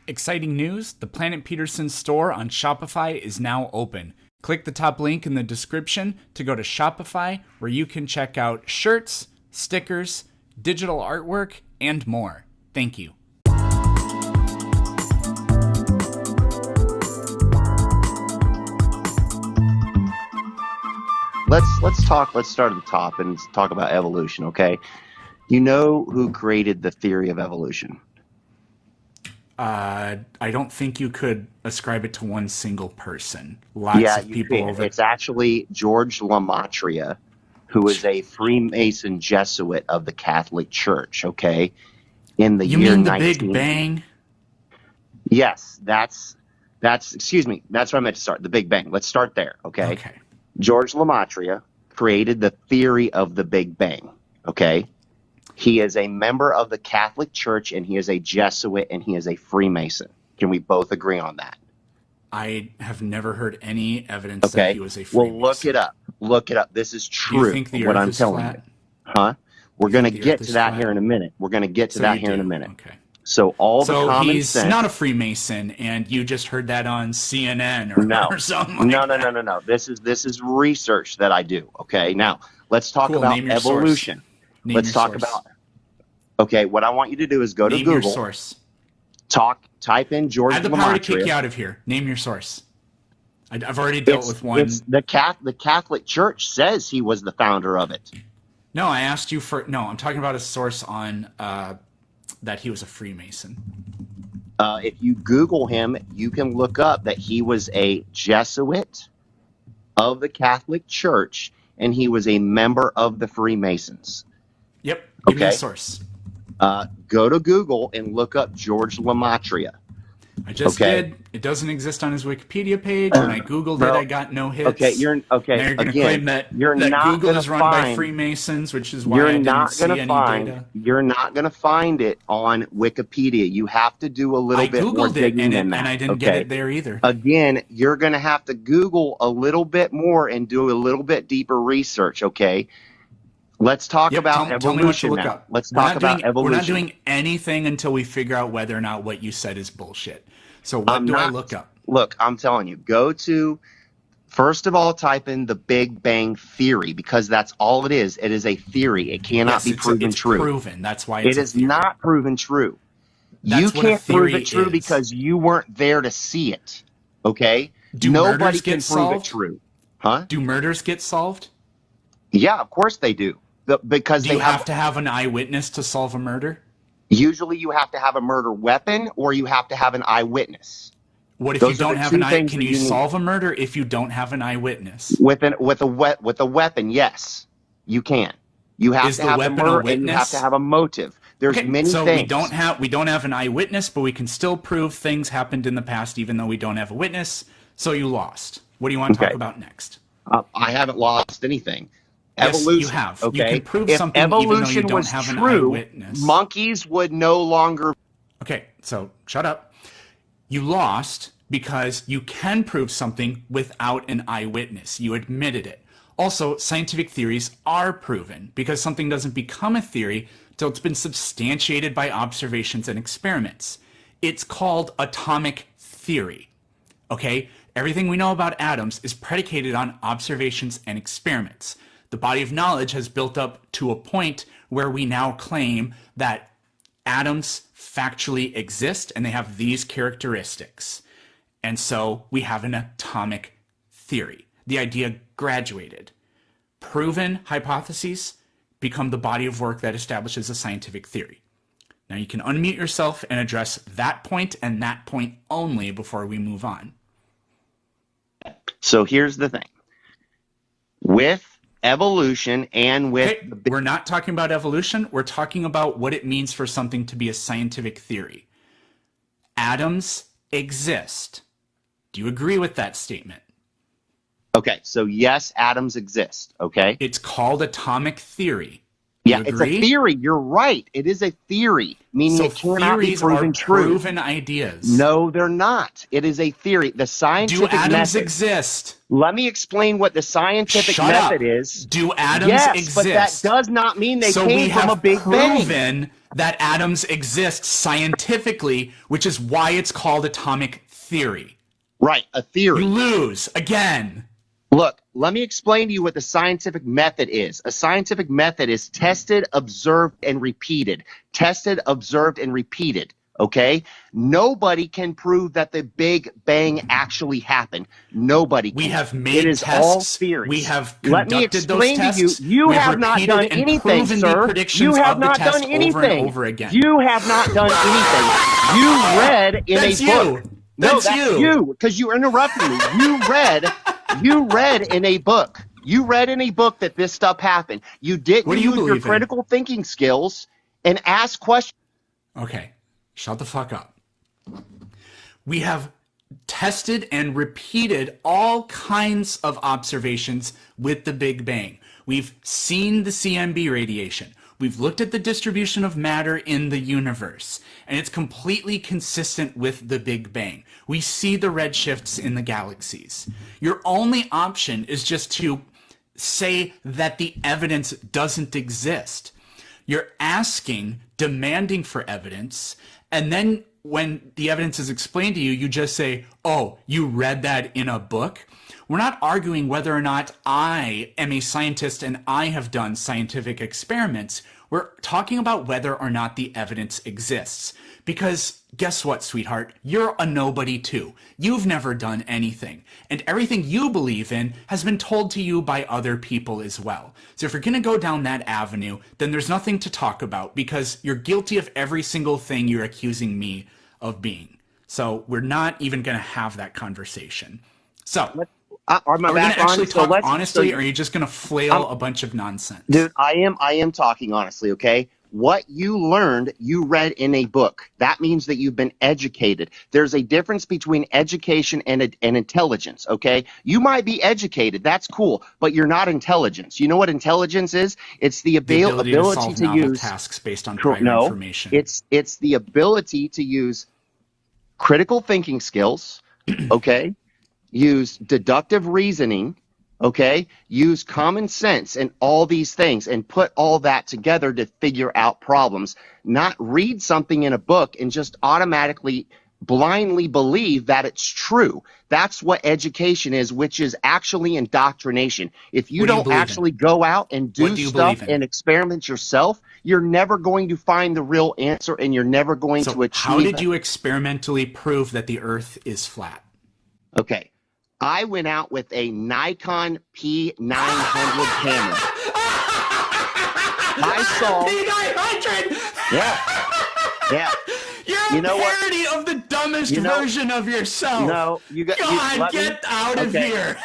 Exciting news, the Planet Peterson store on Shopify is now open. Click the top link in the description to go to Shopify, where you can check out shirts, stickers, digital artwork, and more. Thank you. Let's start at the top and talk about evolution, okay? You know who created the theory of evolution? I don't think you could ascribe it to one single person. Lots of people over. It's actually George Lamatria, who is a Freemason Jesuit of the Catholic Church, okay? In the You year mean the 19... Big Bang? Yes, that's excuse me, that's where I meant to start, the Big Bang. Let's start there, okay? Okay. George Lamatria created the theory of the Big Bang, okay? He is a member of the Catholic Church, and he is a Jesuit, and he is a Freemason. Can we both agree on that? I have never heard any evidence that he was a Freemason. Well, look it up. Look it up. This is true. Do you think the what Earth I'm is telling flat? you. Huh? We're going to the get Earth to that is here in a minute. We're going to get to So that you here in a do. minute. Okay. So all the common he's sense. not a Freemason, and you just heard that on CNN or something like that. No. This is research that I do. Okay. Now let's talk Cool. about Name your evolution. source. Name Let's your talk source. about. Okay. What I want you to do is go to Name Google. your source. Type in George I have the power to kick you Lamatria. out of here. Name your source. I've already dealt with one. It's the Catholic Church says he was the founder of it. No, I asked you for. No, I'm talking about a source on that he was a Freemason. If you Google him, you can look up that he was a Jesuit of the Catholic Church, and he was a member of the Freemasons. Yep. Give me a Okay. source. Go to Google and look up George Lamatria. I just did. It doesn't exist on his Wikipedia page. When I Googled it, I got no hits. Okay, you're Now you're going to claim that Google is run by Freemasons, which is why I didn't see any data. You're not going to find it on Wikipedia. You have to do a little bit more digging than that. And I didn't get it there either. Again, you're going to have to Google a little bit more and do a little bit deeper research, okay? Let's talk about evolution tell me what to look now. up. Let's talk about evolution. We're not doing anything until we figure out whether or not what you said is bullshit. So what do I look up? Look, I'm telling you, go to, first of all, type in the Big Bang Theory, because that's all it is. It is a theory. It cannot be proven true. It's proven. That's why it's It is not proven true. You can't prove it true because you weren't there to see it, okay? Nobody can prove it true. Huh? Do murders get solved? Yeah, of course they do. Because Do you have to have an eyewitness to solve a murder? Usually you have to have a murder weapon or you have to have an eyewitness. What if you don't have an eyewitness? Can you solve a murder if you don't have an eyewitness? With a weapon, yes, you can. You have to have a murder and you have to have a motive. There's many things. So we don't have an eyewitness, but we can still prove things happened in the past even though we don't have a witness. So you lost. What do you want to talk about next? I haven't lost anything. Yes, Evolution. you have. Okay. You can prove if something evolution even though you don't was have an true, eyewitness. Monkeys would no longer. Okay, so shut up. You lost because you can prove something without an eyewitness. You admitted it. Also, scientific theories are proven because something doesn't become a theory till it's been substantiated by observations and experiments. It's called atomic theory. Okay? Everything we know about atoms is predicated on observations and experiments. The body of knowledge has built up to a point where we now claim that atoms factually exist and they have these characteristics. And so we have an atomic theory. The idea graduated. Proven hypotheses become the body of work that establishes a scientific theory. Now you can unmute yourself and address that point and that point only before we move on. So here's the thing. With evolution and with... We're not talking about evolution. We're talking about what it means for something to be a scientific theory. Atoms exist. Do you agree with that statement? Okay, so yes, atoms exist, okay? It's called atomic theory. Yeah, it's a theory. You're right. It is a theory, meaning so it cannot be theories proven are true. Proven ideas. No, they're not. It is a theory. The scientific Do atoms method, exist? Let me explain what the scientific method is. Do atoms yes, exist? But that does not mean they so came from a Big Bang. that atoms exist scientifically, which is why it's called atomic theory. Right, a theory. You lose again. Look, let me explain to you what the scientific method is. A scientific method is tested, observed, and repeated. Tested, observed, and repeated. Okay? Nobody can prove that the Big Bang actually happened. Nobody can. We have made it is tests. all theories. We have Let me conducted those explain tests. to you. You We've have not repeated done and anything, proven the sir. predictions You have of the not test done anything. over and over again. You have not done anything. You read in That's a book. you. No, That's you. Because you interrupted me. You read in a book. You read in a book that this stuff happened. You didn't What do you use your believe in? critical thinking skills and ask questions. Okay, shut the fuck up. We have tested and repeated all kinds of observations with the Big Bang. We've seen the CMB radiation. We've looked at the distribution of matter in the universe, and it's completely consistent with the Big Bang. We see the redshifts in the galaxies. Your only option is just to say that the evidence doesn't exist. You're asking, demanding for evidence, and then when the evidence is explained to you, you just say, oh, you read that in a book? We're not arguing whether or not I am a scientist and I have done scientific experiments. We're talking about whether or not the evidence exists. Because guess what, sweetheart? You're a nobody too. You've never done anything. And everything you believe in has been told to you by other people as well. So if you're going to go down that avenue, then there's nothing to talk about because you're guilty of every single thing you're accusing me of being. So we're not even going to have that conversation. So Are we going to actually talk honestly, so, or are you just going to flail a bunch of nonsense? Dude, I am talking honestly, okay? What you learned, you read in a book. That means that you've been educated. There's a difference between education and intelligence, okay? You might be educated. That's cool, but you're not intelligence. You know what intelligence is? It's the ability to solve to novel use tasks based on prior information. It's the ability to use critical thinking skills, okay? Use deductive reasoning, okay? Use common sense and all these things and put all that together to figure out problems. Not read something in a book and just automatically blindly believe that it's true. That's what education is, which is actually indoctrination. If you don't actually go out and do stuff and experiment yourself, you're never going to find the real answer and you're never going to achieve. How did you experimentally prove that the Earth is flat? Okay. I went out with a Nikon P900 camera. I saw P900. Yeah. You're a parody of the dumbest version of yourself. No, get out of here.